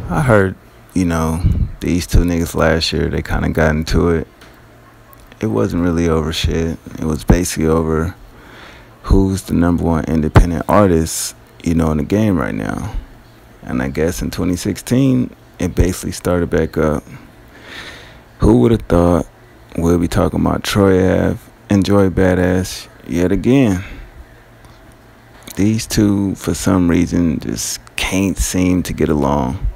I heard, these two niggas last year, they kind of got into it. It wasn't really over shit. It was basically over who's the number one independent artist, in the game right now. And I guess in 2016, it basically started back up. Who would have thought we'll be talking about Troy Ave and Joy Badass yet again? These two, for some reason, just can't seem to get along.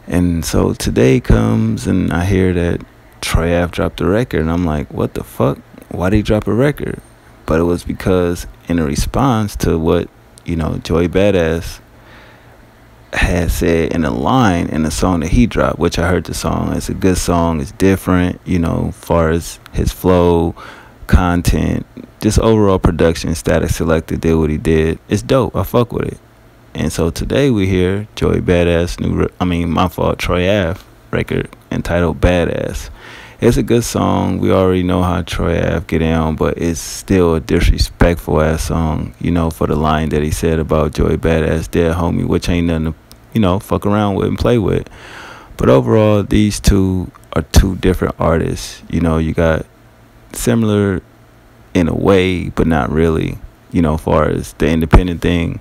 And so today comes and I hear that Troy Ave dropped a record, and I'm like, what the fuck? Why did he drop a record? But it was because in a response to what, Joey Badass had said in a line in the song that he dropped, which I heard the song. It's a good song. It's different, as far as his flow, content, just overall production. Static Selector did what he did. It's dope. I fuck with it. And so today we hear Joey Badass Troy Ave record entitled Badass. It's a good song. We already know how Troy Ave get down, but it's still a disrespectful ass song, for the line that he said about Joey Badass dead homie, which ain't nothing to, fuck around with and play with. But overall, these two are two different artists. You got similar in a way, but not really, as far as the independent thing.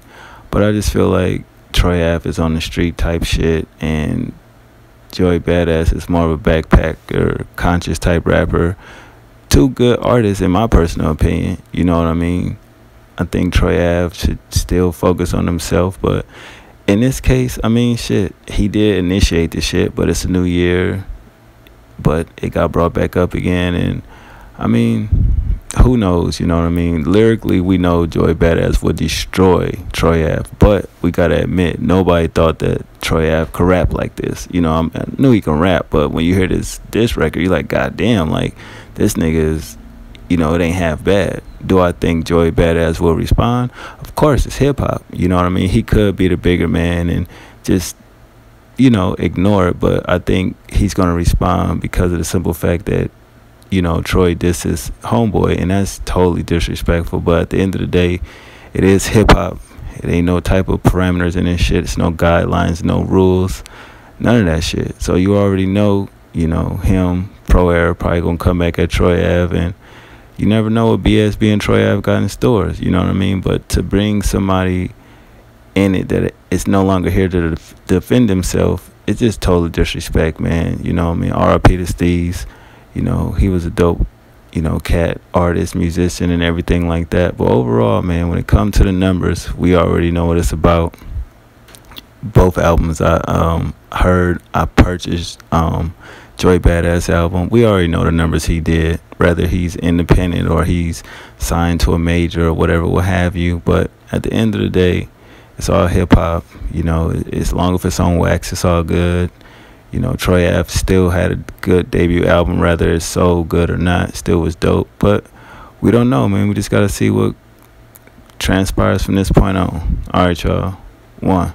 But I just feel like Troy Ave is on the street type shit, and Joey Badass is more of a backpacker, conscious type rapper. Two good artists in my personal opinion. You know what I mean? I think Troy Ave should still focus on himself, but in this case, he did initiate the shit, but it's a new year, but it got brought back up again, and who knows, Lyrically, we know Joey Badass would destroy Troy Ave, but we gotta admit, nobody thought that Troy Ave could rap like this. I knew he can rap, but when you hear this record, you're like, God damn, like, this nigga is, it ain't half bad. Do I think Joey Badass will respond? Of course, it's hip-hop, He could be the bigger man and just, ignore it, but I think he's gonna respond because of the simple fact that Troy dissed his homeboy, and that's totally disrespectful. But at the end of the day, it is hip hop. It ain't no type of parameters in this shit. It's no guidelines, no rules, none of that shit. So you already know, him, Pro Era, probably gonna come back at Troy Ave, and you never know what BSB and Troy Ave got in stores. You know what I mean? But to bring somebody in it that it's no longer here to defend himself, it's just total disrespect, man. R.I.P. to Steez. He was a dope, cat, artist, musician, and everything like that. But overall, man, when it comes to the numbers, we already know what it's about. Both albums I purchased Joy Badass album. We already know the numbers he did, whether he's independent or he's signed to a major or whatever, what have you. But at the end of the day, it's all hip-hop. As long as it's on wax, it's all good. Troy Ave still had a good debut album, whether it's so good or not, still was dope. But we don't know, man. We just got to see what transpires from this point on. All right, y'all. One.